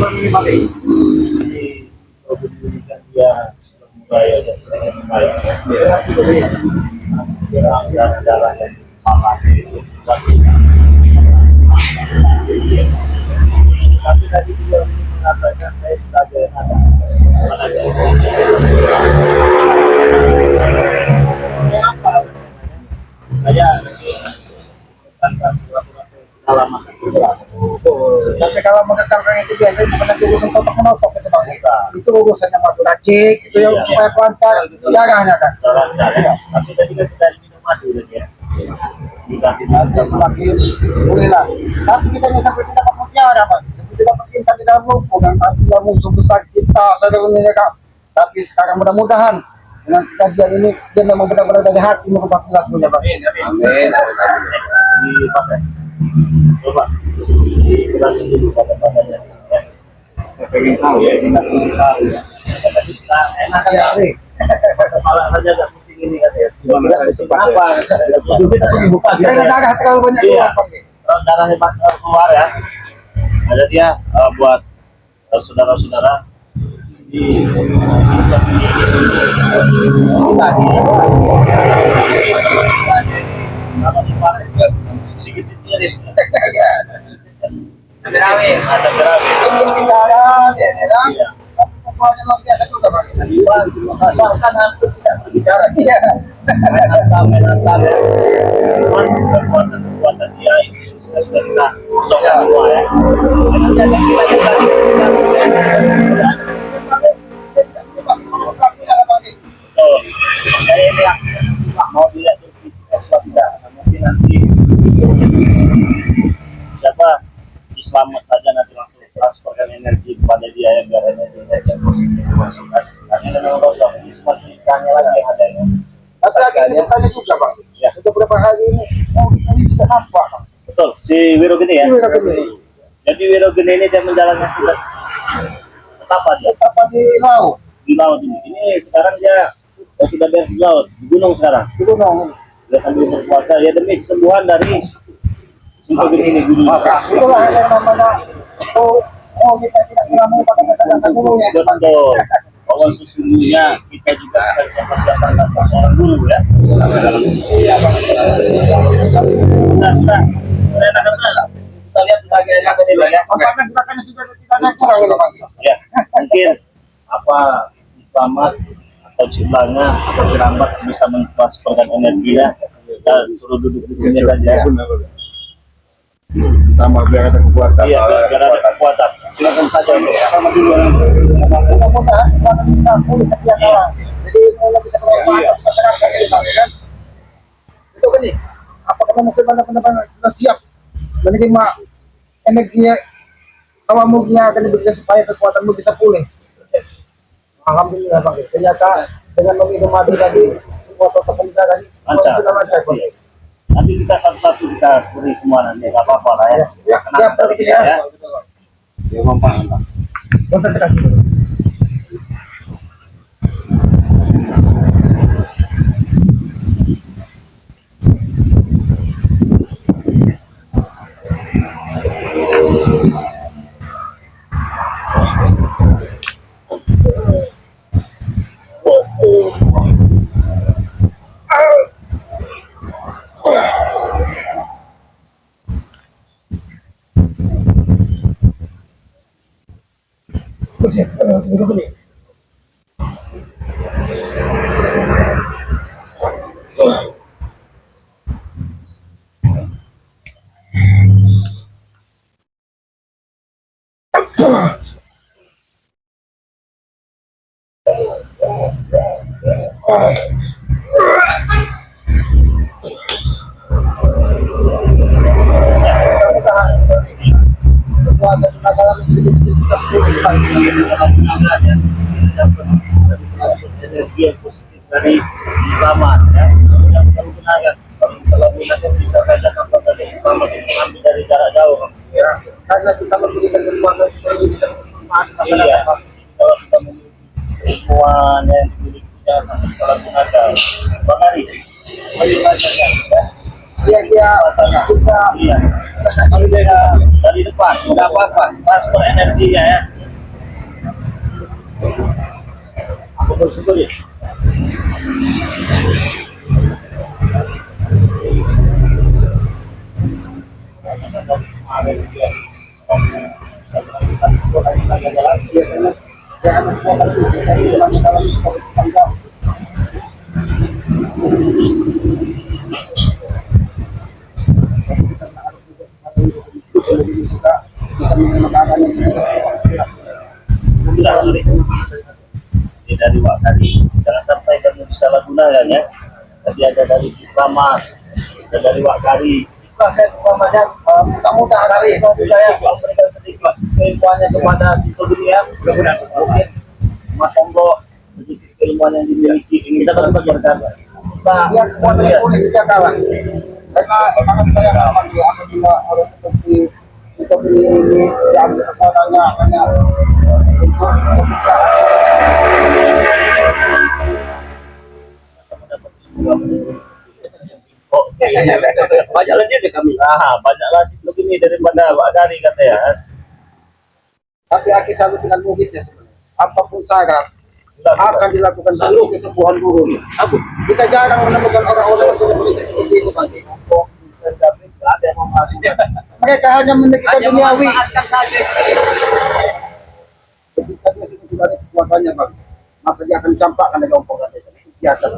Jadi pendidikan dia mulai ada sedikit baik. Jalan-jalan yang salah itu tapi tadi dia mengatakan saya sebagai anak apa saya tentang suatu alamat Tapi kalau mengekalkan itu biasanya bukan urusan totok menotok itu bang. Itu urusannya madu racik itu yang supaya lancar darahnya kan. Tapi tadi kan sudah minum madu ya. Nanti semakin boleh lah. Tapi kita ini sampai tidak dapat mutiara bang. Sampai tidak dapat cinta di dalam rumput kan. Tadinya musuh besar kita saudara kan. Tapi sekarang mudah-mudahan dengan kejadian ini dia memang benar-benar dari hati merubah perilakunya bang. Amin. Dipakai. Coba dijelasin dulu pada-padanya. Pengen tahu ya, Kita pengen tahu ya. Kita enak kan hari. Kepala saja gak pusing ini kan ya. Gimana saya cepat ya? Apa? Kita pergi buka. Karena darah terlalu banyak keluar bang. Darah hebat keluar ya. Ada dia buat saudara-saudara di sikit-sikitnya deh. Ada gerawin. Bicara dia kan. Pokoknya luar biasa juga bang. Bahkan hampir tidak berbicara. Iya. Main perbuatan dia itu sudah kita sokong semua ya. Dengan kita betul. Saya ini yang mau dilihat dari fisik atau tidak. Mungkin nanti siapa diselamat saja nanti langsung transferkan energi kepada dia ya biar energi yang positif dimasukkan. Hanya dengan kosong ini cuma ceritanya lagi yang ada ya. Tapi lagi tanya susah bang. Ya. Sudah berapa hari ini? Ini tidak nampak bang. Betul, si Wirogeni ya. Jadi Wirogeni ini dia menjalankan tugas apa dia? Apa di laut? Di laut ini. Ini sekarang dia sudah beres di laut, di gunung sekarang. Di gunung. Dia sambil berpuasa ya demi kesembuhan dari Wirogeni ini dulu. Itulah yang namanya kita tidak pernah melupakan kata-kata gurunya. Betul. Bahwa sesungguhnya kita juga akan siapa-siapa tanpa seorang guru ya. Iya bang. Sudah. Kita lihat bagiannya ke dulu ya. Apakah gerakannya sudah tidak ada kurang bang? Ya, mungkin apa selamat atau ciplanya atau keramat bisa mentransferkan energinya. Kita suruh duduk di sini saja. Tambah biar ada kekuatan. Iya, biar ada kekuatan. Silakan saja. Sama dulu. Mudah-mudahan kekuatan bisa pulih setiap kala. Jadi mulai bisa bermanfaat masyarakat ini bang, kan? Itu kan nih. Apakah memang benar-benar sudah siap menerima energinya awamnya akan diberikan supaya kekuatanmu bisa pulih? Alhamdulillah bang. Ternyata dengan meminum madu tadi semua protokol kita tadi Lancar. lancar bang. Nanti kita satu-satu kita beri semua nanti, nggak apa-apa lah ya. Ya, siap tadi ya. Ya, memang. Konsentrasi dulu. Begini. Kekuatan tenaga dalam sedikit-sedikit bisa pulih bang. Energi yang positif dari selamat ya. Yang perlu gunakan. Kalau misalnya gunakan bisa saja tanpa tadi selamat mengambil dari jarak jauh. Ya, karena kita memberikan kekuatan supaya ini bisa bermanfaat Iya. masyarakat. Kalau kita memiliki semua yang dimilikinya sampai salah gunakan. Bang Ari, bagaimana ya? dia bisa Iya. Dari depan, nggak apa-apa. Transfer energinya ya. Aku bersyukur ya. dia karena dia anak buah politisi dari masalah tanggal juga bisa menggunakan Ini dari Wakari. Jangan sampai kamu disalahgunakan ya. Tadi ada dari Islamat, ada dari Wakari. Proses umpamanya mudah-mudahan hari saya memberikan sedikit keilmuannya kepada si dunia, mungkin Matombo sedikit keilmuan yang dimiliki kita terus berkata. yang kekuatan polis sejak kalah karena sangat disayangkan dia apabila orang seperti si Tobini ini diambil kekuatannya hanya untuk Oh, banyak lagi deh kami. Banyaklah si ini daripada Pak Dari katanya. tapi Aki selalu dengan muridnya sebenarnya apapun syarat akan dilakukan demi kesembuhan guru. Kita jarang menemukan orang-orang yang punya prinsip seperti itu Pak. Ada yang memasukkan. Mereka hanya memikirkan duniawi. Ketika dia sudah tidak ada kekuatannya Pak, maka dia akan campakkan dari ompong desa. Biarkan.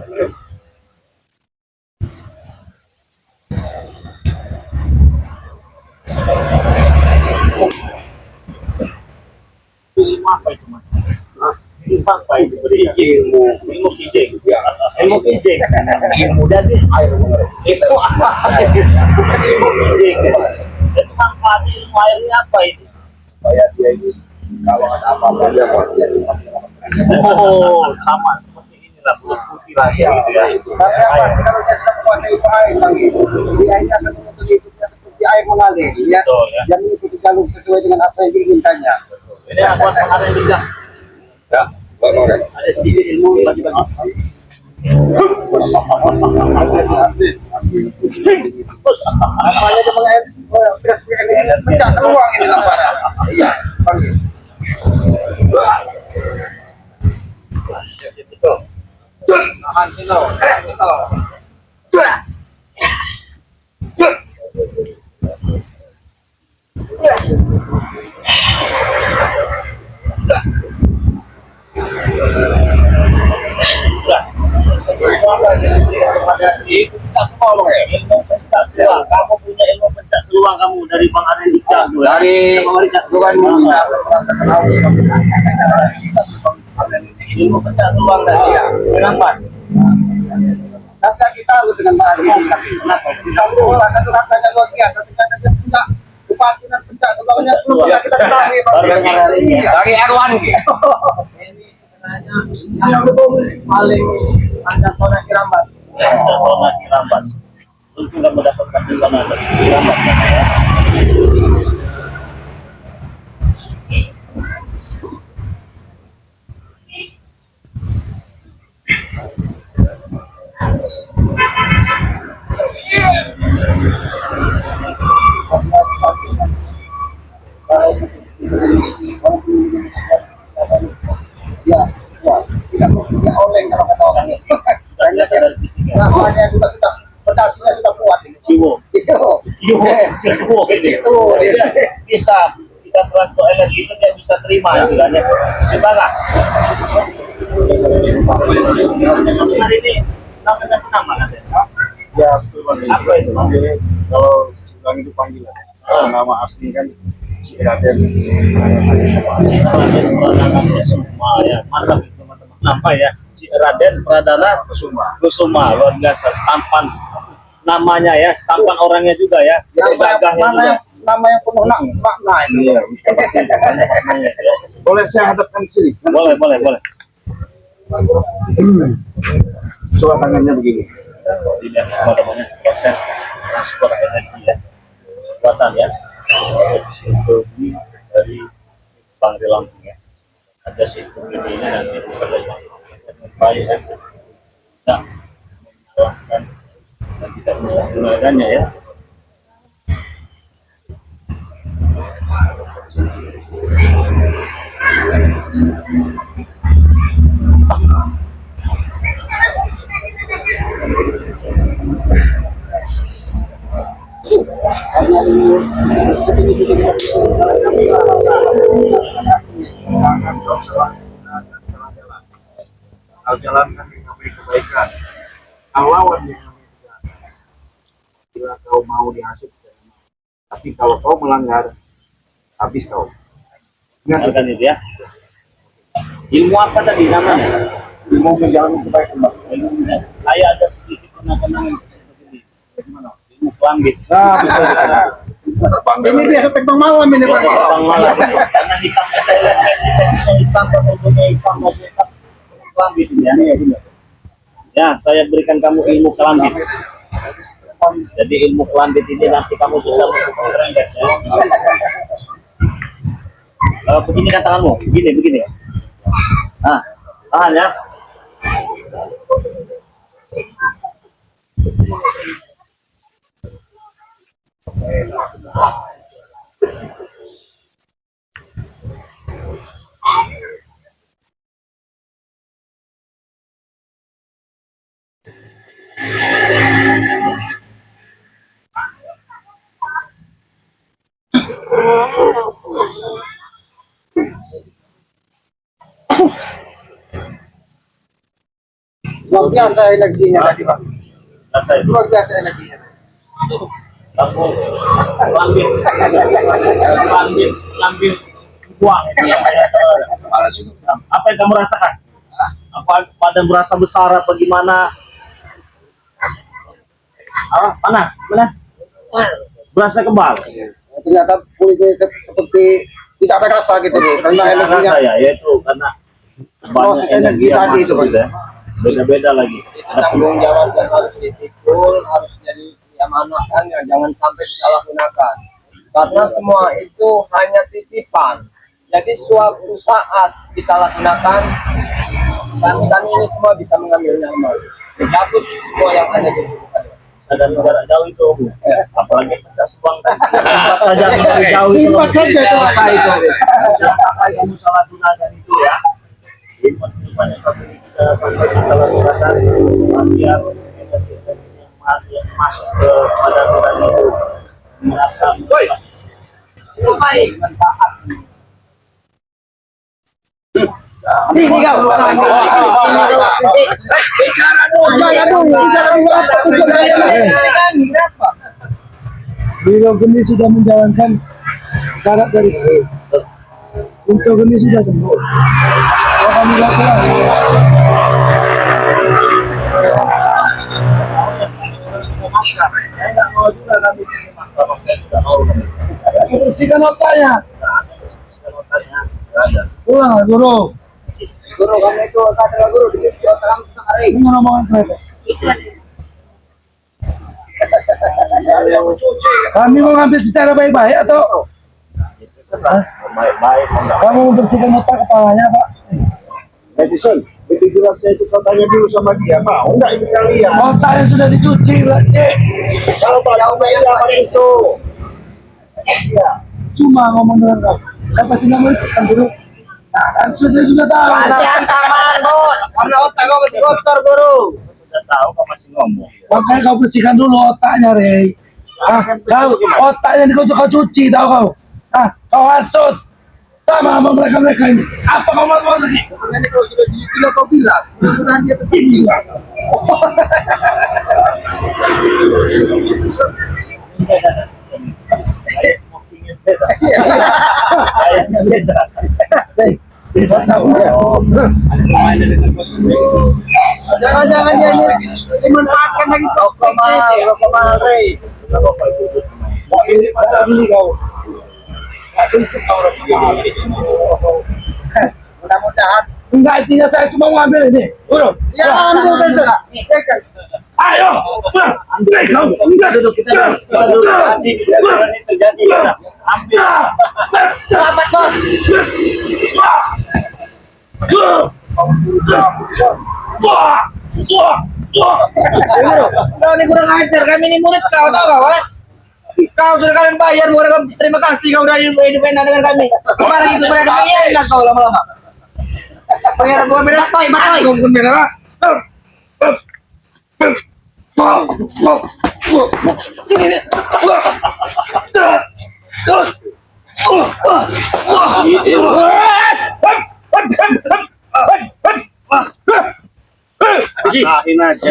Ilmu apa itu mas? Ilmu apa itu? Ilmu kijing. Ilmu kijing. Jadi itu apa? Bukan ilmu kijing. Jadi manfaat ilmu airnya apa itu? Supaya dia ini kalau ada apa-apa dia cepat. Oh, sama seperti inilah kulit putih lagi gitu ya. Tapi apa? Kalau dia sudah menguasai air lagi, dia ini akan menuntut hidupnya seperti air mengalir. Ya, Betul, ya. yang mengikuti jalur sesuai dengan apa yang diinginkannya. Ini apa pengaruh bijak? Ya, Bang. Ada sedikit ilmu bagi-bagi. Apanya dia mengalir pecah seluang ini lampanya. Iya, panggil. Tahan silo, Ilmu pencak seluang. Kamu punya ilmu pencak seluang kamu dari Bang Arendika dari bukan kita merasakan haus ilmu pencak seluang dari dia. Kenapa? Kakak disalut dengan Pak Adi. Kenapa? Disalut lah satu kakaknya luar biasa. Ternyata dia punya kebatinan pencak seluangnya belum pernah kita ketahui Pak. Dari Erwan ini sebenarnya yang paling Pancasona Kirambat. Pancasona Kirambat. Untuk kamu dapat Pancasona dari Kirambat ya. Ya, ya, tidak mungkin oleng kalau kata orang itu. Karena dia rasanya juga sudah pedasnya sudah kuat ini. Jiwo. Jiwo. Jiwo. Itu dia. Bisa kita transfer energi itu dia bisa terima istilahnya. Coba hari ini namanya nama kan Ya, betul Bang. apa itu Bang? Kalau Bang itu panggilan. Nama asli kan Si Raden. Cik Raden Pradana Kusuma ya, mantap itu teman-teman. Nama ya, Cik Raden Pradana Kusuma, luar biasa stampan namanya ya, stampan orangnya juga ya. Nama yang penuh makna ini. Iya, pasti banyak maknanya, ya. Boleh saya hadapkan sini? Boleh. Coba tangannya begini. Dilihat namanya proses transfer energi ya, kekuatan ya. Situ dari Bangri Lampung ya. Ada situ ini nanti bisa baik ya. Nah, menyalahkan Tidak menggunakannya ya. Kau jalankan yang namanya kebaikan. Kau lawan yang namanya kejahatan. Bila kau mau dihasut, tapi kalau kau melanggar, habis kau. Ingat Kan itu ya. Ilmu apa tadi namanya? mau menjalani kebaikan. Bang. Saya ada sedikit kenang-kenangan seperti ini. Bagaimana? Ilmu kelambit. Ini biasa terbang malam ini Pak. Bang malam. Karena hitamnya saya lihat teksnya hitam, fotonya hitam, mobilnya hitam. Kelambit ini ya. Ya, saya berikan kamu ilmu kelambit. Jadi ilmu kelambit ini nanti kamu bisa melakukan kerengket ya. Begini kan tanganmu, begini. Nah, tahan ya. Luar biasa energinya tadi Pak. Rasa itu Luar biasa energinya. kamu lambir buang. Apa yang kamu rasakan? Apa badan berasa besar atau gimana? Panas, mana? Berasa kebal. Ternyata kulitnya seperti tidak ada rasa gitu loh. Karena energinya Rasa ya, yaitu karena proses energi yang tadi itu masuk Pak. ya. Beda-beda lagi. Tanggung jawab dan harus dipikul, harus jadi diamanahkan ya, jangan sampai disalahgunakan. Karena semua itu hanya titipan. Jadi suatu saat disalahgunakan, kami ini semua bisa mengambil nyawa. Dicabut semua yang ada di tubuh. Sadar jarak jauh itu, apalagi pecah sebuang kan. Simpat saja dari jauh itu. Simpat saja itu. Apa itu? Siapa yang kamu salah gunakan itu ya? Banyak kali kita sampai salah gunakan dia yang masuk ke badan kita itu menerapkan. Baik, manfaat. Ini kau. Biro Geni sudah menjalankan syarat dari Sinto Geni sudah sembuh. Alhamdulillah. Bersihkan otaknya. Pulang, guru. Guru kami itu adalah guru di dalam hari. Ini rombongan kereta. Kami mau ngambil secara baik-baik atau Baik-baik. kamu membersihkan otak kepalanya, Pak? Edison, itu jelasnya itu kau tanya dulu sama dia, mau enggak ini kalian? Otak yang sudah dicuci, Pak, cek. Kalau Pak Jauh dia pakai isu. Cuma ngomong dengan kamu. Kan pasti kamu ikutkan dulu. Nah, kan sudah tahu. Kasihan tangan, Bos. Karena otak kau masih kotor, Guru. Sudah tahu kau masih ngomong. Makanya kau bersihkan dulu otaknya, Rey. Kau otaknya kau cuci, tahu kau? Kau hasut sama mereka ini. Apa kau mau lagi? Sebenarnya kalau sudah gila kau bilas, mudah-mudahan dia tetap tinggal. Saya smokingnya beda. Kayaknya beda. Rey, kau tahu ya? Jangan-jangan dia dimanfaatkan lagi Rokok mahal, Rey. Mau ini pada ini kau. Tak berisik kau orang. Mudah-mudahan. Enggak, intinya saya cuma mau ambil ini. Urut. Ya ambil besok. Ayo, ambil kau. Enggak Duduk kita terjadi. Ambil. Selamat, Bos. Wah, Guru, kau ini kurang ajar. Kami ini murid kau, tahu kau? Kau sudah kalian bayar, bukan terima kasih kau udah hidup enak dengan kami. Kemarin itu mereka mengingat kau lama-lama. Bayar bukan beda toy, matoy. Bukan beda. Ini. Ahin aja.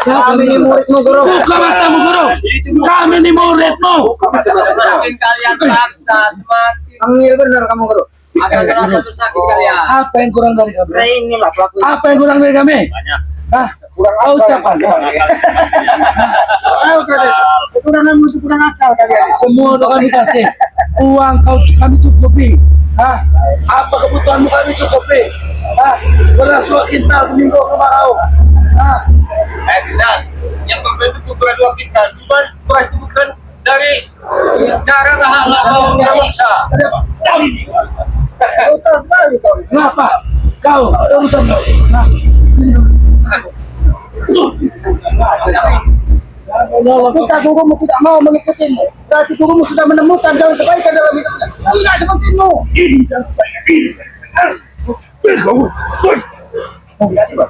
Kami ini muridmu, Guru. Buka matamu, Guru. Kami ini muridmu. Semakin kalian paksa, semakin Ambil benar kamu, Guru. akan merasa tersakiti kalian. Apa yang kurang dari kami? Nah, inilah pelaku. Apa yang kurang dari kami? Banyak. Hah? Kau ucapan. Ayo kalian. Kurang akal kalian. Semua udah kami kasih. Uang kami cukupi. Hah? Apa kebutuhanmu kami cukupi? Hah? Beras 2 kintal seminggu rumah kau. Hah? Exan, yang berbeda beras 2 kintal, cuma beras itu bukan dari cara bahala kau memaksa. Total sekali kau. Kenapa? Kau urusan kau. Hah? Ketika gurumu tidak mau mengikutimu, berarti gurumu sudah menemukan jalan kebaikan dalam hidupnya. Tidak sepertimu.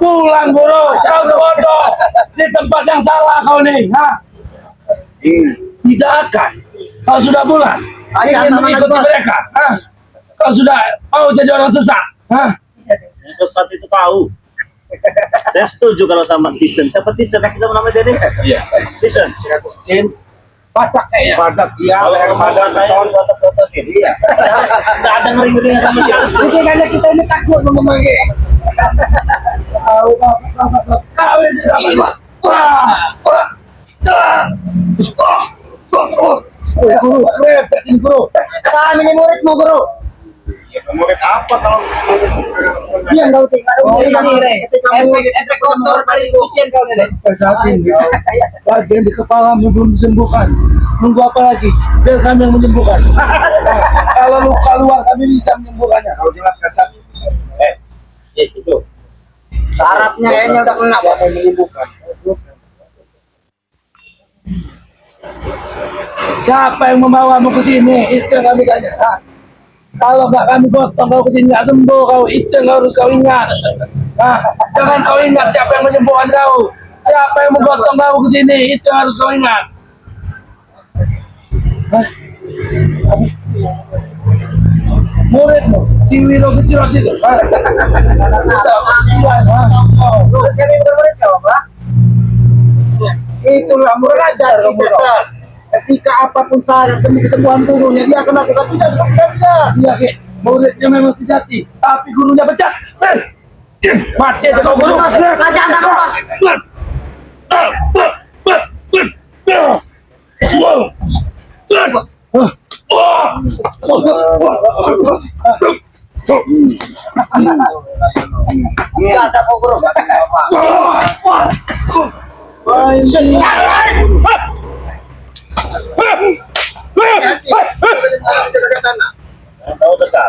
Pulang, Guru. Kau bodoh. Di tempat yang salah kau nih. Hah? Tidak akan. Kau sudah pulang. Ayah, Ingin nama mengikuti Bos. mereka. Hah? Kau sudah mau jadi orang sesat. Hah? Yang sesat itu tahu. Saya setuju kalau sama Tisen. Siapa Tisen? Kita nama dia nih. Iya. Tisen. Badak kayaknya. Badak dia, Kalau yang Ramadan badak saya foto-foto ini. Iya. Tidak ada ngeri-ngerinya sama sekali. Jadi karena kita ini takut ngomong ini. Kau ini. Guru, repetin, Guru. Kami ini muridmu, Guru. murid apa kalau Diam kau tinggal. Oh, ini efek kotor dari kucing kau nih. Sampai saat ini bagian di kepalamu belum disembuhkan. Nunggu apa lagi? Biar kami yang menyembuhkan. Kalau luka luar kami bisa menyembuhkannya. kalau jelaskan satu Yes, itu. Sarapnya kayaknya udah kena. siapa yang menyembuhkan Siapa yang membawamu ke sini? Itu yang kami tanya. Hah? Kalau nggak kami gotong kau ke sini nggak sembuh kau. Itu yang harus kau ingat. Nah, jangan kau ingat siapa yang menyembuhkan kau. Siapa yang menggotong kau ke sini? Itu yang harus kau ingat. Hah? Muridmu, si Wiro kecil waktu itu. Hah? Terus kami murid kau apa? Itulah murid ajar kita. Ketika apapun syarat demi kesembuhan gurunya, dia akan lakukan tidak seperti dia. Iya, Ki. Muridnya memang sejati, tapi gurunya pecat. Mati aja kau guru. Kasih antar bos. Enggak ada kok bro. Tahu dekat.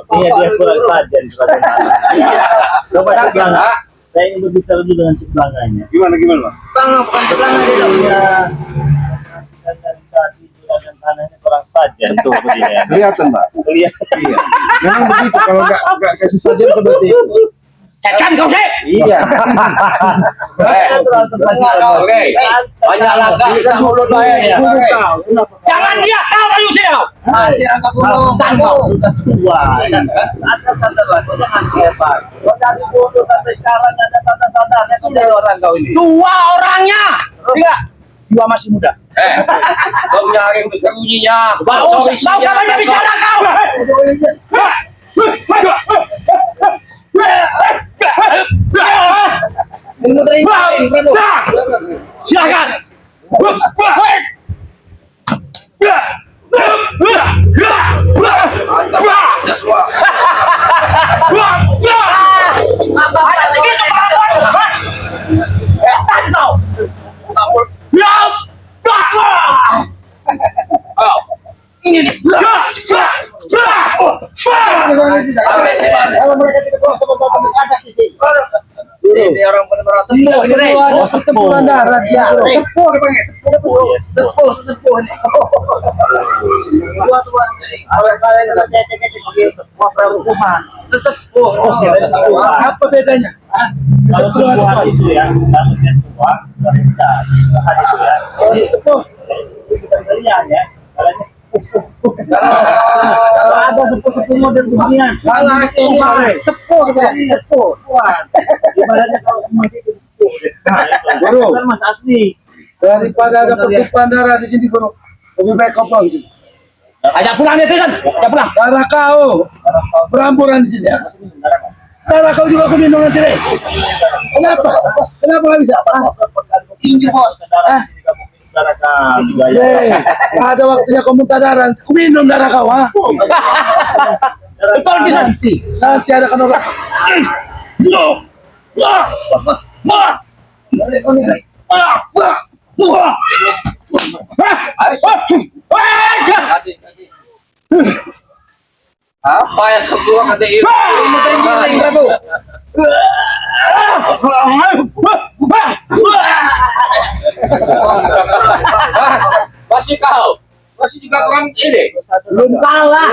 Iya dia kurang saja. Coba sebelah. Saya ingin berbicara dulu dengan sebelahnya. gimana Pak? Bang, bukan sebelahnya dia dong. Dari tadi juragan tanahnya kurang saja tuh begini. Kelihatan Pak. Lihat. Iya. Memang begitu kalau nggak kasih saja seperti itu. Cekan kau sih. Iya. Banyak langkah bisa mulut saya ya. Jangan dia kau ayo sini kau. Masih angkat dulu Kau sudah tua. Ada sadar kau jangan siapa. Kau dari dulu sampai sekarang ada sadar-sadarnya kau dari orang kau ini. Dua orangnya. Tidak. Dua masih muda. Kau nyari bersembunyinya. Mau sama aja bicara kau. Silakan. Ada segitu kemampuan. Setan kau. Sampai sini. Kalau mereka tidak puas sama satu ada di sini. Ini orang benar-benar sepuh ini, Rey. Ada pertempuran darat ya. Sepuh dipanggil, sepuh. Sesepuh nih. Kalau kalian kalau cek semua perhukuman. Sesepuh. Apa bedanya? Hah? Kalau Sesepuh sebuah apa? itu ya, maksudnya tua, dari besar. Ada itu ya. Oh, sesepuh. Kita berian ya. Kalanya Kalau ada sepuh-sepuh model beginian. Malah ini sepuh dipanggil, sepuh. puas. Ibaratnya kalau masih itu sepuh. Nah, itu. Guru. Kan mas asli. Daripada ada pertumpahan darah di sini, Guru. Lebih baik kau pulang di sini. Ajak pulang dia kan. Ajak pulang. Darah kau beramburan di sini ya. Darah kau juga aku minum nanti, Rey. Kenapa? Kenapa nggak bisa? Tinju bos. Ah. Darah kami gaya. Rey, ada waktunya kau muntah darah. Aku minum darah kau, ha? Betul bisa. Nanti ada kan orang. Kasih. Apa yang kedua kata Ibu? Masih kau? Masih juga kurang ini? Belum kalah.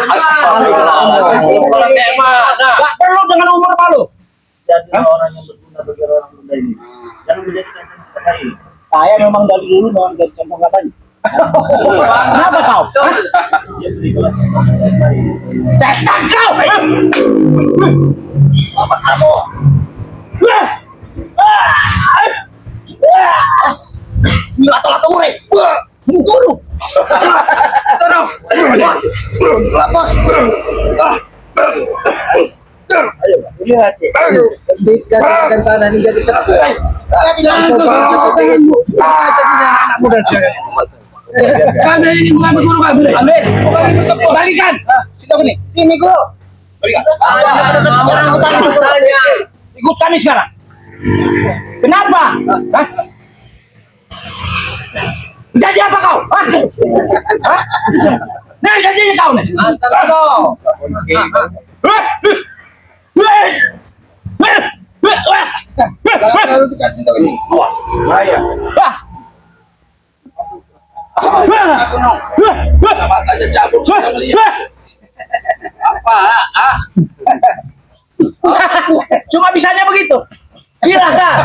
Belum kalah kayak mana? Gak perlu dengan umur malu. Jadi orang yang berguna bagi orang muda ini. Jangan menjadi contoh yang lain. Saya memang dari dulu memang jadi contoh katanya. Kenapa kau? Ya beri kelas. Cetak kau! Apa kamu? Lato-lato murid. Guru. Terus. Bos. Ini aja. Bikin tanah ini jadi sepuh. Jadi anak muda sekarang. Karena ini bukan guru kami. Ambil. Balikan. Sini guru. Orang Ikut kami sekarang. Kenapa? Hah? Janji apa kau? Hah? Nih janjinya kau nih. antar kau. Kalau dikasih tahu ini. Aja cabut sama dia. Apa? Cuma bisanya begitu. Silakan.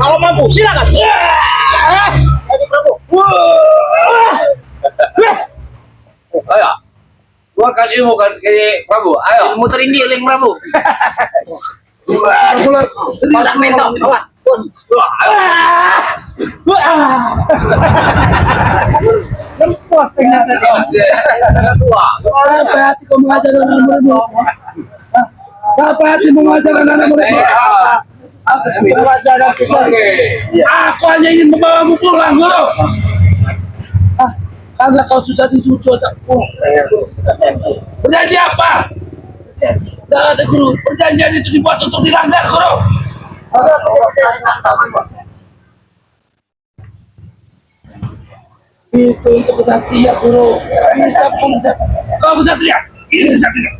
Kalau mampu silakan. Jadi Prabu. Ayo. Gua kasih ilmu kan ke Prabu. Ayo. Ilmu terenggiling Prabu. Sedang mentok. Awas. Puas ternyata. Tua. Sampai hati kau mengajar anak muridmu. Hah? Sampai hati mengajar anak muridmu. Pelajaran kisah. Aku hanya ingin membawamu pulang, Guru. Ah, karena kau susah dicucu otakku. Berjanji apa? Tidak ada, Guru. Perjanjian itu dibuat untuk dilanggar, Guru. Itu untuk kesatria, Guru. Bisa pun kau kesatria. Ini kesatria.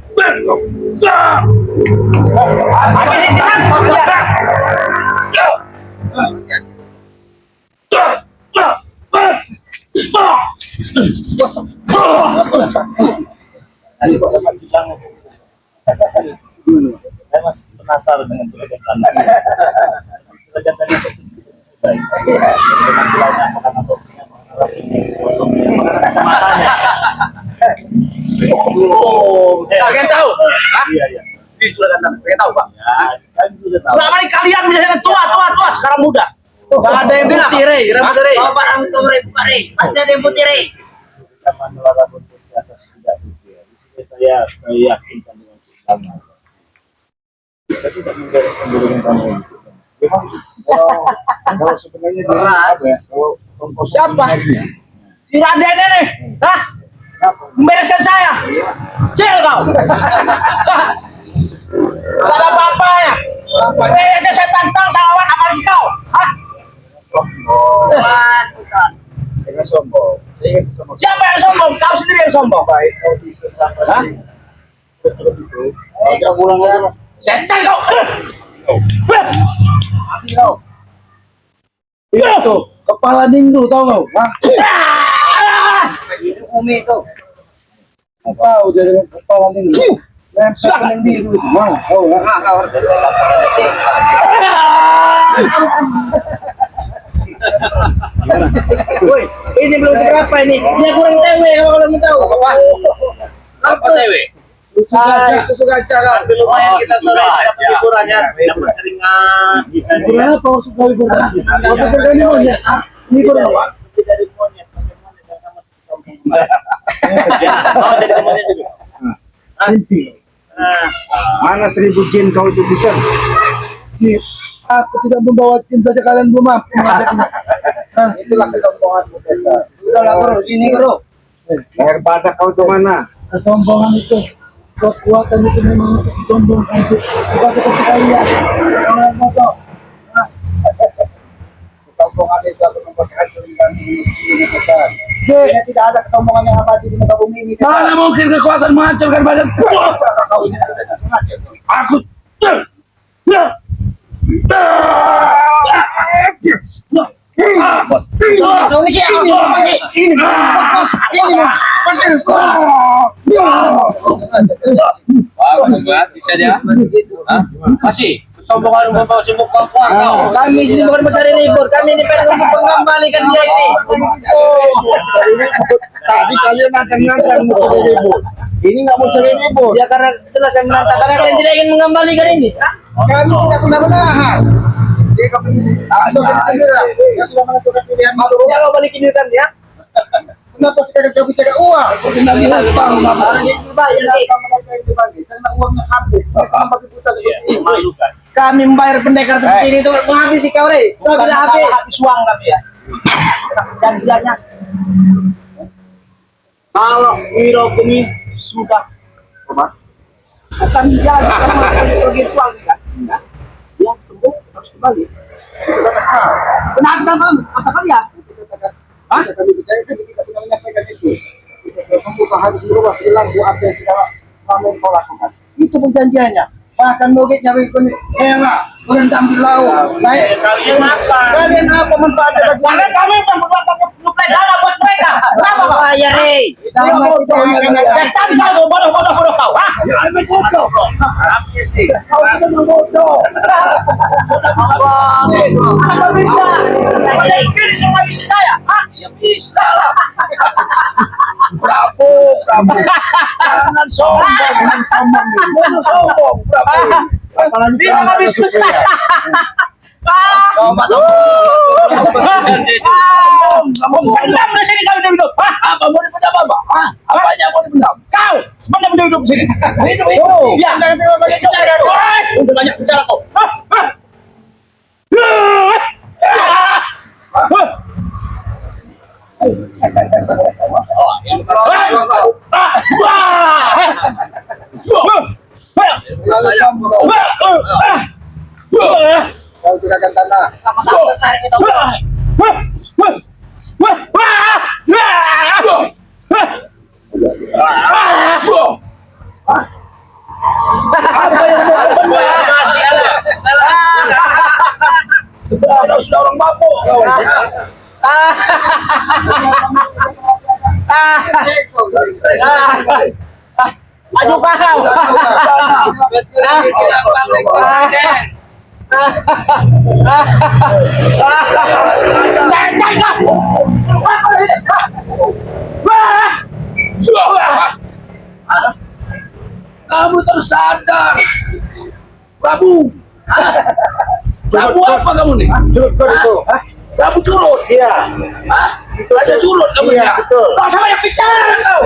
Saya masih penasaran dengan juragan Anda. Juragan tadi baik. Kalian tahu? Iya, iya. Di juragan Anda. Kalian tahu, Pak? Ya, kan sudah tahu. Selama ini kalian bilang tua, sekarang muda. Gak ada yang bilang. Putih Rey, rambut Rey. Bapak rambut kamu Rey, buka Rey. Pasti ada yang putih Rey. Kita manual rambut di atas tidak putih. Di sini saya yakinkan dengan sama. Saya tidak menggoreng sendiri dengan kamu ini. Memang kalau sebenarnya dia apa ya? Kalau komposisi Siapa? energinya. Si Raden ini. Hah? Membereskan saya. Cil kau. Gak ada apa-apanya. Ini aja saya tantang salawan apalagi kau. Hah? Bukan. Dengan sombong. Ingat sama Siapa yang sombong? Kau sendiri yang sombong. baik kau bisa sampai Hah? betul itu. kita pulang aja. Setan kau. Mati kau. Itu kepala ningdu tau kau. Itu Umi itu. Kau jadi kepala ningdu. Lempar ke ningdu. Mana kau? Kau harus Woi, ini belum berapa ini? Dia kurang TW kalau kalian tahu. Apa cewek? susu kaca kan. Lumayan kita susu sore aja. dapat hiburan ya. Dapat keringat. Gimana kau suka liburan? Apa kerjanya monyet? Liburan apa? Dari monyet, bagaimana dan sama Oh, jadi temannya juga. Nanti. Nah, Mana 1000 jin kau itu bisa? Aku tidak membawa jin saja kalian belum mampu. Itulah kesombongan Tesa. Sudahlah guru, sini guru. Air badak kau itu mana? Kesombongan itu, kekuatan itu memang untuk disombongkan itu. Bukan seperti kalian. Kalian mau tahu? Kesombongan itu akan membuat hancur kami ini besar. Ini tidak ada kesombongan yang abadi di muka bumi ini. Tesa. Mana mungkin kekuatan menghancurkan badan? Kau ini Aku. Bagus banget, bisa dia. Hah? Masih kesombongan membawa sibuk kau. kami sini bukan mencari libur, kami ini pengen mengembalikan dia ini. Tadi kalian nantang-nantang mau cari ribut. Ini nggak mau cari ribut. Ya karena jelas kami menantang, karena kalian tidak ingin mengembalikan ini. kami tidak pernah menahan. Dia kau pergi sendiri. Atau kami sendiri. Yang sudah menentukan pilihan malu. Ya kau balikin duit kan ya? Kenapa sekarang kau bicara uang? Tidak dihantam. Orang ini dibayar lagi. Karena uangnya habis. Kenapa kita seperti ini? Malu kan? Kami membayar pendekar seperti ini untuk menghabisi kau deh. Kau tidak habis uang kami ya. Dan bilangnya kalau Wiro Bumi sudah bukan jalan sama pergi uang kan? Dia sembuh harus kembali. Benar kan kata kalian? Hah? Kami bicara kami tidak pernah menyampaikan itu. Kita sembuh kau harus berubah perilaku apa yang segala selama ini kau lakukan. Itu perjanjiannya. Bahkan mogeknya berikut rela merendam di laut. Baik. Kalian apa? Kalian apa manfaatnya? Karena kami yang membuat nyuplai dana buat mereka. Kenapa kau? Bayar deh. Dana tidak akan ada. Cetan kau bodoh kau. Hah? Kami bodoh. Apa sih? Kau tidak bodoh. Apa bisa? Ada ini semua bisa saya? Hah? Ya bisa lah. Prabu. Jangan sombong. Jangan sombong. Prabu. Apalagi Dia nggak bisa. kau matang. Pendam di sini kau hidup. Apa mau dipendam apa? Apanya mau dipendam? Kau sebenarnya hidup di sini. Hidup. Ya. Jangan tinggal banyak bicara. Untuk banyak bicara kau. Kau juragan tanah. Sama-sama besar itu. Apa yang mau kau buat? Masih ada. Sudah orang mabuk kau. Maju kau. Kamu tersadar, Prabu. Prabu apa kamu nih? Curut itu. Prabu curut. Iya. Raja curut kamu Iya, ya. betul. Kau sama yang bicara kau.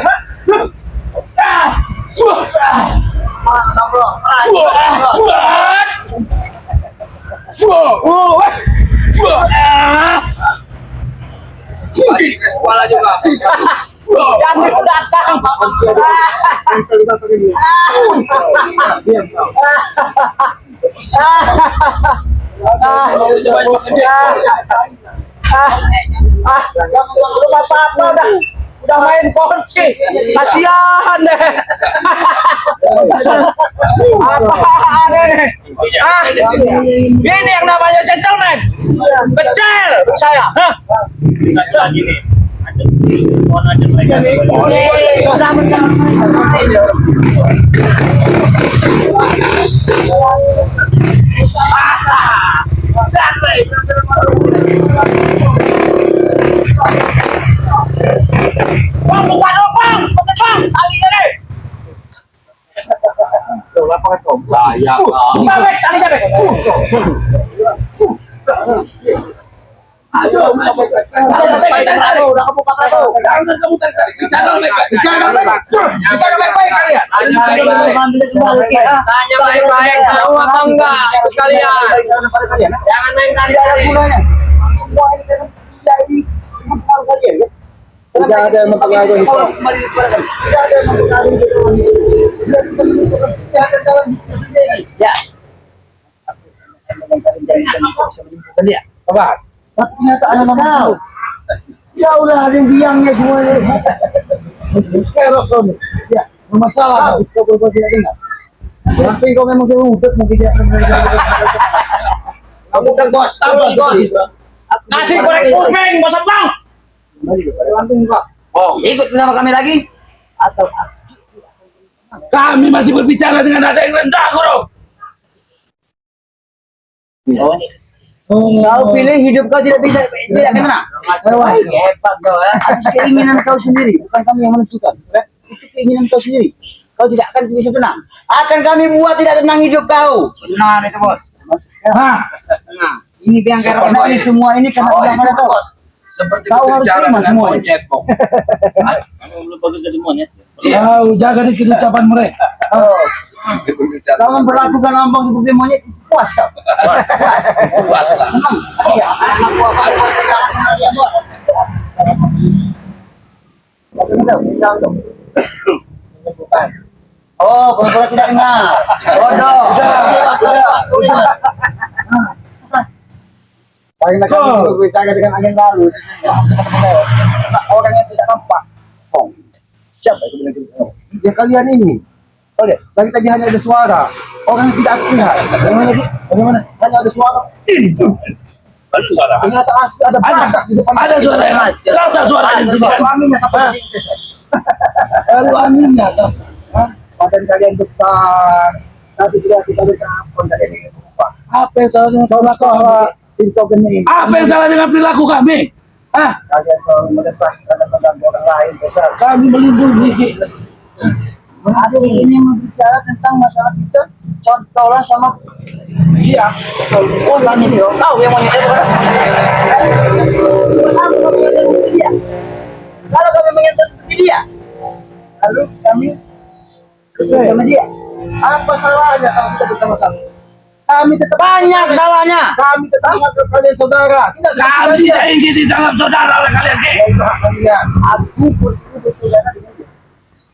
Kepala juga. Jangan datang. Belum apa-apa udah. udah main kunci. Kasihan deh. Apaan ini? Ini yang namanya gentleman. Kecil saya. Hah? Satu lagi nih. Mohon aja mereka. Bang, buka dong, Bang. Bang, talinya deh. Tuh, lapangan kau. Layak kali. Bang, talinya deh. Aduh, udah kamu pakai tuh. Jangan kamu tarik. Bicara baik-baik kalian. Tanya baik-baik, tahu apa enggak itu kalian? Jangan main tarik-tarik. Semua ini kan jadi mengenal kalian ya. Tidak ada yang mempengaruhi. Kalau kembali kepada kami, tidak ada yang mempengaruhi. Tidak ada jalan kita sendiri. Ya. Memang kalian jadi bisa menyembuhkan dia. Apa? Tapi kenyataannya tahu. Ya udah ada yang biangnya semuanya. Kerok kau nih. Ya, Masalah. habis kau tidak dengar. Tapi kau memang suruh udah mungkin tidak Kamu kan bos, apa bos? Kasih korek kuping, bos Bang. kembali kepada Lampung Pak. Oh, ikut bersama kami lagi? Atau Kami masih berbicara dengan nada yang rendah, Guru. kau pilih hidup kau tidak bisa tidak kena. Hebat kau ya. Atas keinginan kau sendiri, bukan kami yang menentukan. Itu keinginan kau sendiri. Kau tidak akan bisa tenang. Akan kami buat tidak tenang hidup kau. Benar itu, Bos. Hah? Ini biang kerok ini semua ini karena biang kerok kau. Seperti Kau harus berbicara terima dengan semua. monyet, Bos. Kamu belum bagus jadi monyet. Kau jaga dikit ucapan mereka. Seperti berbicara Kau memperlakukan Lampung seperti monyet, puas kau. puas lah. Senang. Iya, anak buah kau pasti jangan kenal dia buat. Tapi tahu, bisa untuk menyembuhkan. Oh, pura-pura tidak dengar. Bodoh. Udah. Paling nak kami berbicara dengan angin lalu. Orang yang tidak nampak. Oh, siapa itu bilang gitu? Ya kalian ini. Oh deh, tadi hanya ada suara. Orang yang tidak terlihat. Bagaimana sih? Bagaimana? Hanya ada suara. Ini tuh. Ada suara. Ternyata asli ada badak di depan. Ada suara yang terasa suara di sini. Aku aminnya sampai di sini. Lalu aminnya sampai. Hah? Badan kalian besar. Tapi tidak kita berkampung kalian ini lupa. Apa yang salah dengan perilaku kami? Sinto geni. Apa yang salah dengan perilaku kami? Hah? Kalian selalu mendesak dan mengganggu orang lain besar. Kami melindungi. Aku ini berbicara tentang masalah kita. Contohlah sama Iya. oh ini sih, kau yang mau nyetir bukan? Aku kami yang seperti dia. Kalau kami menyentuh seperti dia, lalu kami sama dia. Apa salahnya kalau kita bersama-sama? Kami tetap Banyak salahnya. Kami tetap menganggap kalian saudara. Tidak Kami seperti tidak dia. ingin ditanggap saudara oleh kalian, Ki. Kalian, aku bersaudara dengan dia.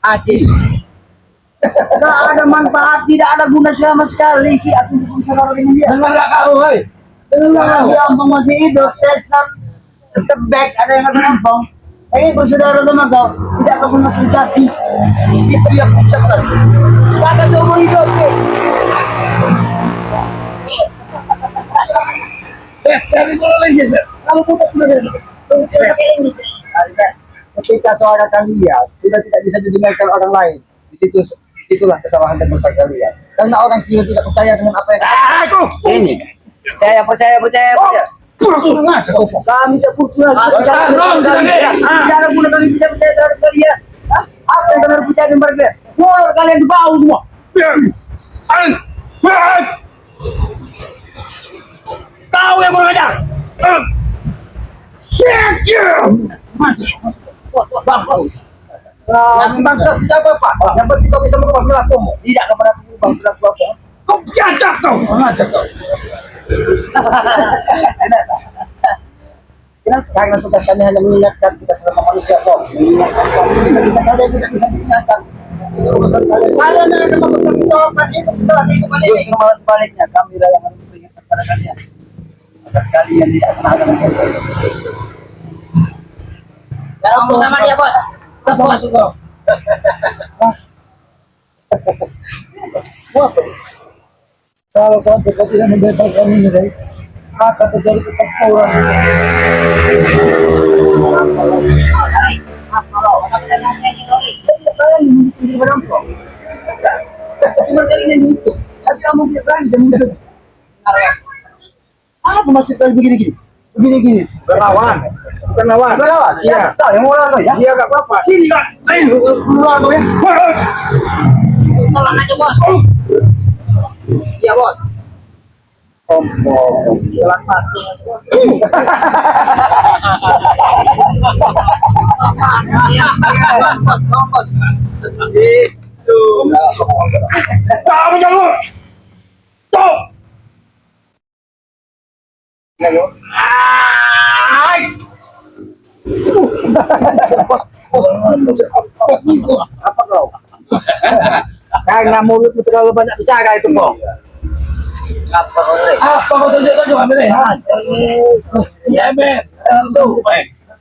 Aceh. Tidak ada manfaat, tidak ada guna sama sekali. Ki, aku bersaudara dengan dia. Dengar gak kau, hei? Dengar gak Kalau kau? di Ampang masih hidup, tesan, tebek, ada yang ada Ampang. Ini bersaudara sama kau, tidak akan pernah terjadi. Itu yang ucapkan. Tidak akan seumur hidup, Ki. Cari dulu lagi, Sir. Kalau putar Ketika suara kalian sudah tidak bisa didengarkan orang lain, disitulah kesalahan terbesar kalian. Karena orang sudah tidak percaya dengan apa yang Aku. ini. Percaya. Kami tidak butuh lagi bicara Tolong, dengan kalian. tidak, Ki. Bicara pun kami tidak percaya terhadap kalian. Hah? Apa yang kalian percaya dengan mereka? Mulut kalian itu bau semua. Kau yang mau ngajar. Yang bangsa tidak apa-apa. Yang penting kau bisa merubah perilakumu. Tidak kepada merubah perilaku apa. Kau jajak kau. Sengaja kau. Kenapa? Karena tugas kami hanya mengingatkan kita selama manusia kok. Mengingatkan kita kalian tidak bisa diingatkan. Itu urusan kalian. Kalian yang akan mempertanggungjawabkan hidup setelah hidup ini. Justru malah sebaliknya, kami lah yang harus mengingatkan kepada kalian. Agar kalian tidak pernah ada mengingatkan. Dalam nama dia bos. Apa maksud kau? Mau apa? Kalau sampai kau tidak membebaskan ini dari akan terjadi pertempuran. Cuma kali ini itu. Tapi kamu tidak berani dan itu. Apa maksud kalian begini-gini? Begini-gini. Berlawan. Bukan lawan. Berlawan. Iya. Tahu yang mau lawan ya? Iya, gak apa-apa. Sini kak. Ayo, lawan ya. Tolong aja bos. Iya bos. Jalan mati. Bos. Itu. Kamu jangan. Stop. Apa kau? Karena mulutmu terlalu banyak bicara itu kok. Apa kau? Apa kau tunjuk-tunjuk ambil deh? Ya men, itu.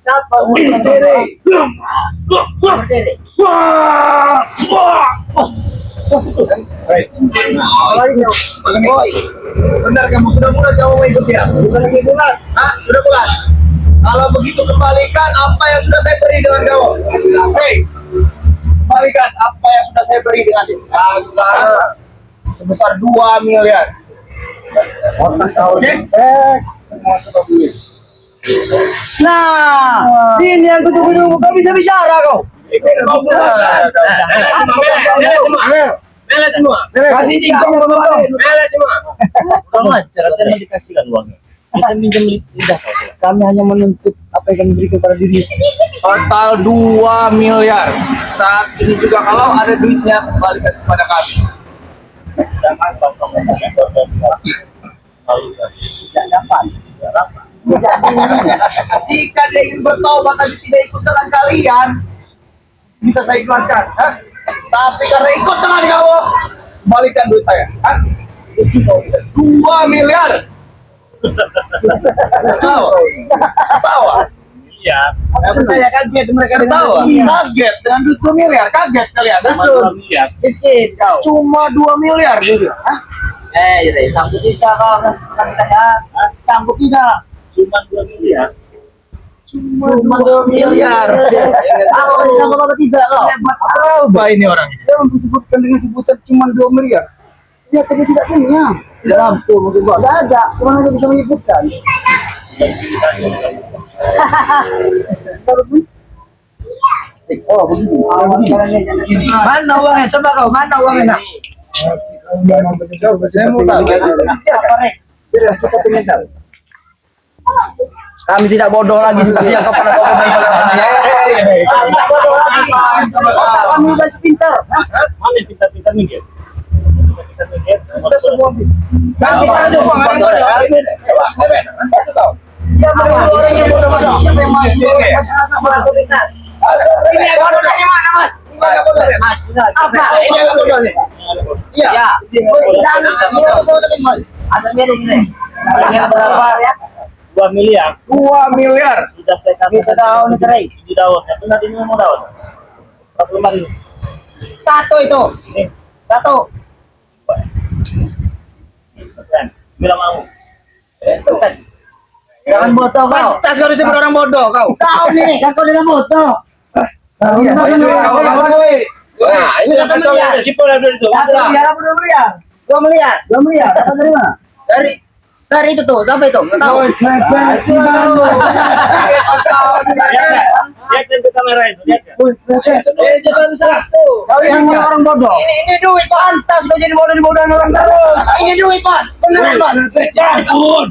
Siapa berdiri? Berdiri. Benar kamu sudah mulai kamu mau ikut ya? Bukan lagi bulan. Hah? Sudah bulan. Kalau begitu kembalikan apa yang sudah saya beri dengan kamu. Hei, kembalikan apa yang sudah saya beri dengan sebesar 2 miliar. Otak kau. Semua sudah beli. Nah, ini yang kutu-kutu kau bisa bicara kau. Mele semua. Kasih jingkong kau. Mele semua. Kamu aja dikasihkan uangnya. Bisa minjem lidah kau. Kami hanya menuntut apa yang kami berikan pada diri. Total 2 miliar. Saat ini juga kalau ada duitnya kembalikan kepada kami. Jangan kau ngomong Tidak dapat. Jika dia ingin bertobat dan tidak ikut dengan kalian, bisa saya ikhlaskan. Hah? Tapi karena ikut dengan kamu, kembalikan duit saya. Hah? 2 miliar. Tawa. Iya. Saya kaget mereka Tawa. Kaget dengan duit 2 miliar. Kaget kalian. Iya. Miskin kau. Cuma 2 miliar juga. Hah? Sanggup tidak kau katanya. Sanggup tidak. Cuma 2 miliar. Cuma 2 miliar. Apa sanggup apa tidak kau? Apa ini orang? Dia disebutkan dengan sebutan cuma 2 miliar. Dia tadi tidak punya. Tidak lampu mungkin kok. Tidak ada. Cuma hanya bisa menyebutkan. Oh begini. Mana uangnya? Coba kau, mana uangnya? Nak? Saya mau tahu. Apa rek? Kita pengen tahu. Kami tidak bodoh lagi seperti yang kepada kau kami tidak bodoh lagi. Kami sudah pintar. Mana yang pintar-pintar minggir? Pintar minggir. Sudah semua. Kami tidak ada uang. Kami bodoh. Itu tahu. Dia mau orang yang bodoh-bodoh. Siapa yang mau? Aku pintar. Ini yang bodohnya mana mas? Ini yang bodohnya mas. Apa? Ini yang bodohnya. Iya. Dan ada beda gini. Yang berapa ya? 2 miliar. 2 miliar. Sudah saya katakan. Itu daun itu rey. Di daun. Tapi nanti ini mau daun. 45 ribu. Satu itu. Ini. Satu. Keren. Bilang kamu. Itu kan. Jangan bodoh kau. Tas kau disebut orang bodoh kau. Tahu nih kan kau dengan bodoh. Nah, ini kata miliar. Sipol ada itu. 1 miliar apa 2 miliar? 2 miliar. 2 miliar. Dapat dari mana? Dari itu tuh. Siapa itu? Nggak tahu. Lihat ke kamera itu. Lihat. Jangan satu. Kau yang orang bodoh. Ini duit pantas kau jadi bodoh-bodohan orang terus. Ini duit mas. Beneran mas. Takut.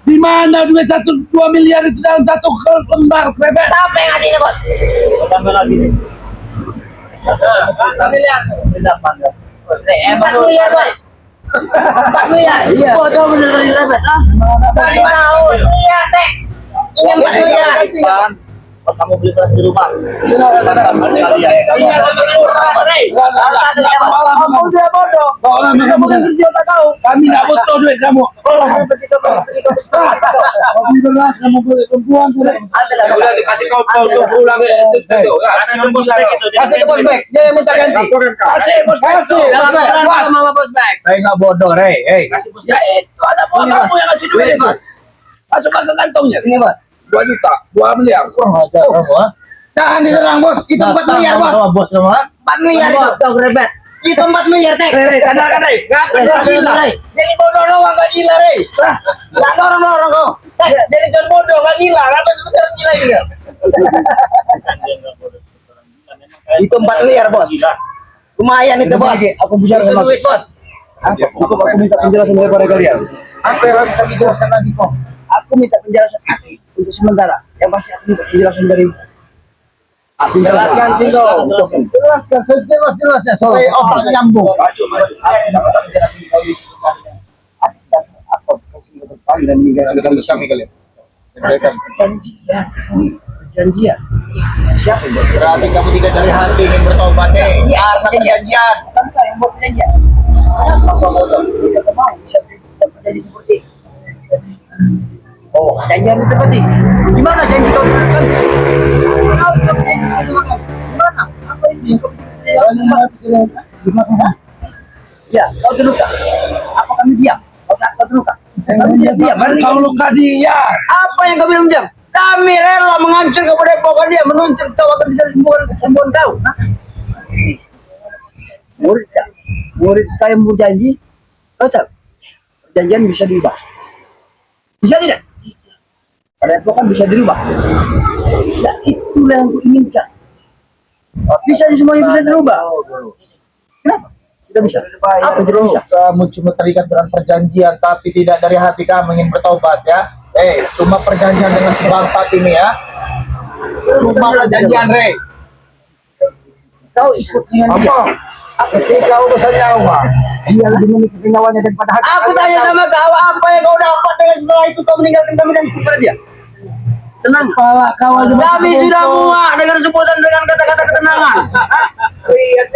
Di mana duit 2 miliar itu dalam satu lembar krebet? Siapa yang ngasih ini bos? Tambah lagi nih. 4 miliar. 4 miliar bos. 4 miliar. Iya. Bodoh bener dari rebet ah. Dari mana? Miliar teh. Ini 4 miliar. kamu beli beras di rumah? Kamu tidak bodoh. Kamu kan kerja tak tahu. Kami tidak butuh duit kamu. Kamu begitu beras Kamu beras, kamu boleh perempuan. Udah dikasih kompor tuh pulang itu. Kasih ke bos baik itu. Kasih ke bos baik. Dia yang minta ganti. Kasih bos baik. Sama bos baik. Saya nggak bodoh, Rey. Kasih bos Ya baik. itu ada buah kamu yang ngasih duit itu. Masukkan ke kantongnya. Ini bos. 2 juta, 2 miliar. Kurang ajar kamu, ha? Jangan diserang bos. Itu 4 miliar bos. Sama bos kamu, ha? 4 miliar itu. Tahu rebet. Itu 4 miliar teh. Rey, sadarkan Rey. Nggak gila. Jadi bodoh doang nggak gila Rey. Nggak dorong kau. Jadi cuma bodoh nggak gila. Kenapa seperti orang gila juga? Itu 4 miliar bos. Gila. Lumayan itu bos. Aku bicara Itu duit bos. Aku minta penjelasan daripada kalian. Apa yang harus kami jelaskan lagi kok? Aku minta penjelasan lagi untuk sementara. Yang pasti aku minta penjelasan dari Jelaskan Singo. Jelaskan sejelas-jelasnya supaya otaknya nyambung. Maju. Aku dapat penjelasan kali sebenarnya. Atas dasar apa posisi berpagi dan meninggal kami kalian. Perjanjian. Siapa yang buat? Berarti kamu tidak dari hati ingin bertobat, Iya, perjanjian. Bukan kau yang buat perjanjian. Kenapa kau mau tidak mau bisa terjadi seperti itu? Oh, perjanjian itu seperti di mana janji kau terangkan? Kau tidak berjanji sama kau. Di mana? Apa itu yang kau bisa? Ya, kau terluka. Apa kami diam? Kau saat kau terluka? Kami tidak diam. Kau luka dia. Apa yang kau bilang diam? Kami rela menghancur kepada dia, menuntut kau akan bisa sembuhan kau. Murid kau yang berjanji, kau tahu perjanjian bisa diubah. Bisa tidak? Padepokan bisa dirubah. Ya, itulah yang kuinginkan. Bisa semuanya bisa dirubah. Kenapa? Tidak bisa. Apa tidak bisa? Kamu cuma terikat dengan perjanjian, tapi tidak dari hati kamu ingin bertobat, ya? Cuma perjanjian dengan si bangsat ini, ya? Cuma perjanjian, Rey. Kau ikut dengan dia. Ketika urusan nyawa, dia lebih memikirkan nyawanya daripada hati. Aku tanya sama kau, apa yang kau dapat dengan setelah itu kau meninggalkan kami dan ikut pada dia? Tenang. Kami sudah muak dengan sebutan dengan kata-kata ketenangan.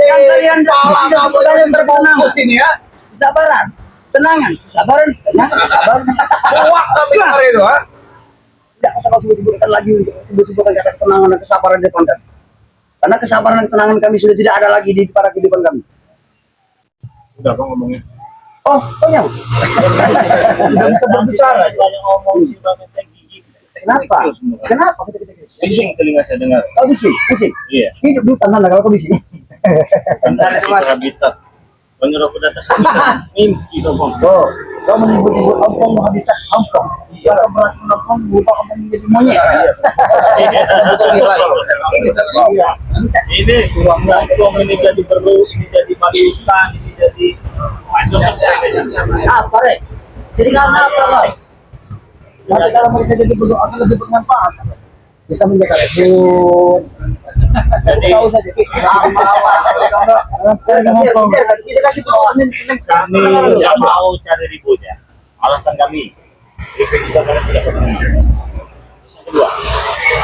Yang kalian bisa sebutan yang berkenangan. Sini, ya? Kesabaran, tenangan, kesabaran, tenang, kesabaran. Muak kami hari itu, ha? Tidak usah kau sebut-sebutkan lagi sebut-sebutkan kata ketenangan dan kesabaran di depan kami. Karena kesabaran dan ketenangan kami sudah tidak ada lagi di pada kehidupan kami. Udah, kau ngomongnya. Oh, kau nyambung. Tidak bisa berbicara. Banyak ngomong sih, banyak gigi. Kenapa? Kenapa? Bising telinga saya dengar. Kau bising, bising. Iya. Hidup dulu tangan lah kalau kau bising. Bentar sih, habitat. Menyuruh aku datang. Mimpi dong. Oh, kau menyebut-nyebut ompong menghabitat ompong. Kalau berat ompong, buka ompong menjadi monyet. Ini ompong ini jadi beru, ini jadi balita, ini jadi macam-macam. Apa, Rek? Jadi karena apa, kau? Nanti kalau mereka jadi berdoa akan lebih bermanfaat. Bisa menjaga rebut. Jadi Tahu saja. Kita kasih kami tidak mau cari ribut, ya. Alasan kami itu juga kalian tidak ketemu. Yang kedua,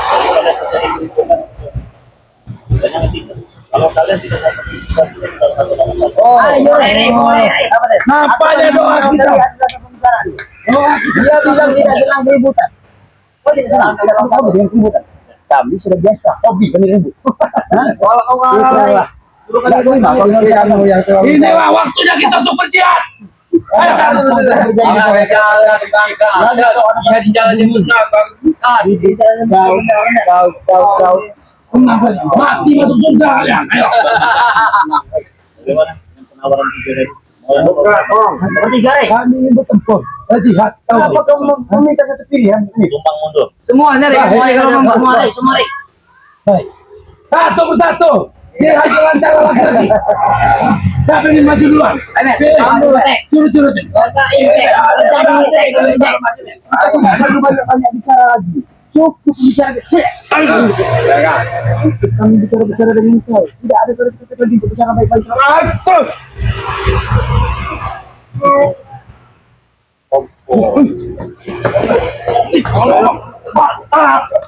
kalau kalian terjadi keributan, jangan tidak. Kalau kalian tidak mau pergi, Oh, ayo, boleh. Nampaknya doa kita. Dia bilang tidak senang keributan. Oh, tidak senang kalau kamu dengan keributan. Kami sudah biasa, hobi kami ribut. kalau kau ngalah, Inilah waktunya kita untuk berjihad. Jadi jalan di Mati masuk surga kalian. Ayo. bagaimana dengan penawaran tiga Bertiga, Rek. Kami ingin bertempur, berjihad. Kenapa kamu meminta satu pilihan? Ini. tumpang mundur. Semuanya, Rek. Semua, Rek. Semua, Rek. Baik. Satu persatu. Dihasilkan cara laki-laki. Siapa yang maju duluan? Kamu, Rek. Curut-curut. Banyak bicara lagi. Cukup bicara. Kami bicara dengan kau. Tidak ada kata-kata lagi untuk bicara baik-baik. Aduh.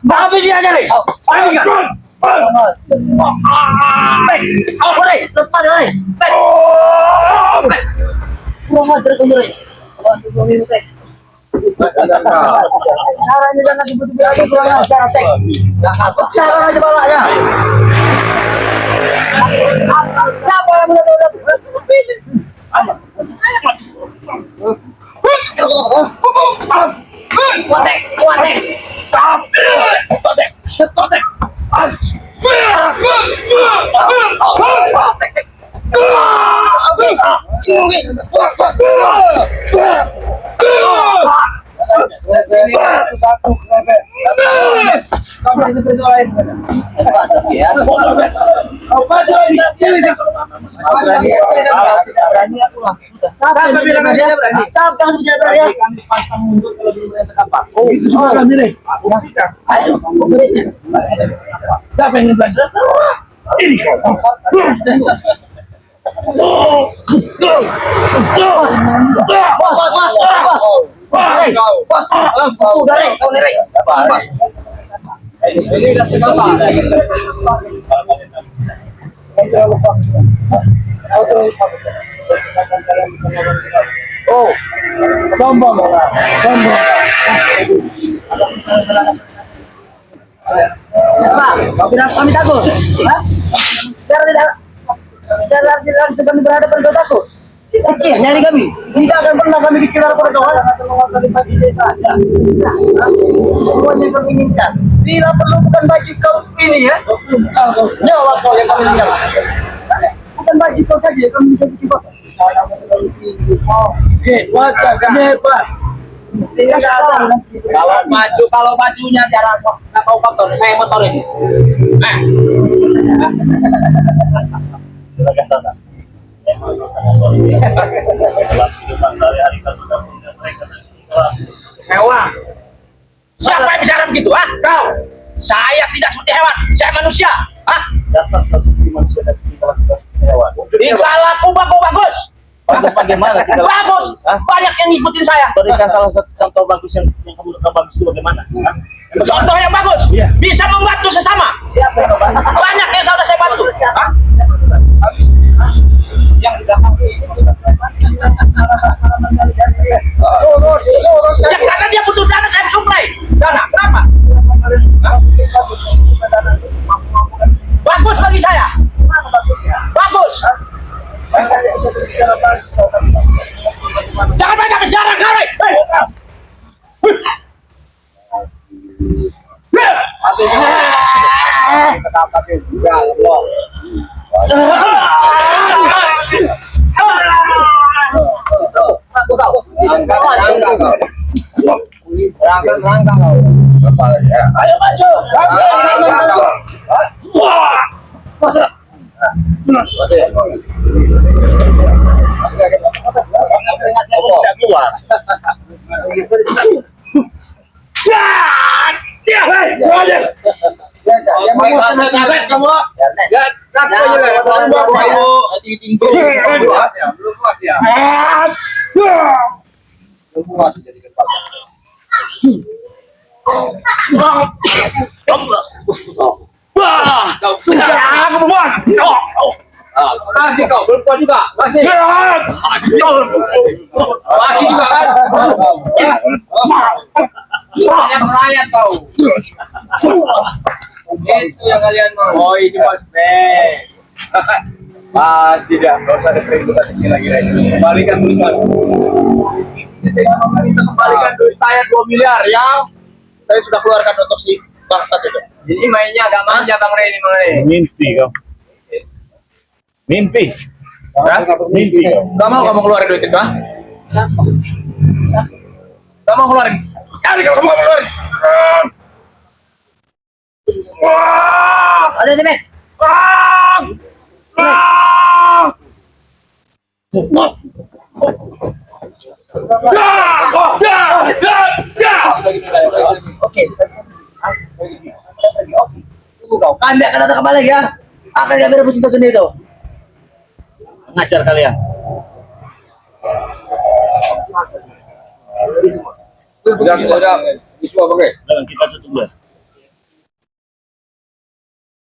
Apa sih aja, Rek? Apa deh? Lepas deh. Kurang ajar kau nyeri. Caranya jangan disebut-sebut lagi kurang ajar, Tek. Cara aja balanya. Siapa yang menurut? Kuatek, kuatek. Stotek. Oke. Satu krebet. Kamu seperti lain. Ya. Apa ini? Siapa bilang dia berani? Siapa yang bilang berani? Kami pantang mundur kalau belum mereka apa? Oh, itu sudah milih. Ayo, siapa yang ingin belajar? Ini. Bos, udah Rey, kau nih Rey. Bos. Ini udah segampang. Oh, sombong orang, sombong. Pak, kau bilang kami takut? Hah? Jangan sedang berhadapan kau takut. Kecil, nyari kami. Tidak akan pernah kami dikira pada kawan. Semuanya kami inginkan. Bila perlu bukan baju kau ini ya. Nyawa kau yang kami inginkan. Bukan baju kau saja, kami bisa bikin foto. Hebat. Kalau bajunya jarang nggak tahu kotor, saya motorin. Silakan tanda. Hewan. Siapa yang bicara begitu? Ah, kau. Saya tidak seperti hewan. Saya manusia. Ah, Dasar seperti manusia dan kita seperti hewan. tingkah laku bagus. Bagus bagaimana? Bagus. Banyak yang ngikutin saya. Berikan salah satu contoh bagus yang kamu bagus itu bagaimana? Contoh yang bagus. Bisa membantu sesama. Siapa yang bantu? Banyak yang sudah saya bantu. Ah, Yang di belakang ya karena dia butuh dana, saya suplai dana. Kenapa? Bagus bagi saya. Bagus. Jangan banyak bicara kau, Rey. Ayo maju. tidak keluar. Masih kau, belum kuat juga. Masih. Masih juga kan? Banyak melayat kau. Itu yang kalian mau. Oh ini Mas Ben. Masih dah, nggak usah ada keributan di sini lagi. Kembalikan duit kan. Saya meminta kembalikan duit saya 2 miliar yang saya sudah keluarkan untuk si bangsat itu. Jadi mainnya agak manja Bang Rey ini, Bang Rey. Mimpi kau. Mimpi. Hah? Mimpi kau. Gak mau kamu keluarin duit itu, ha? Gak mau keluarin. Kali kalau kamu keluarin. Ada nih, Mek. Oke. Tunggu kau. Kami akan datang kembali ya. Akan kami rebus untuk itu. Ngajar kalian. Sudah. Semua pakai. Jangan kita tutup dulu.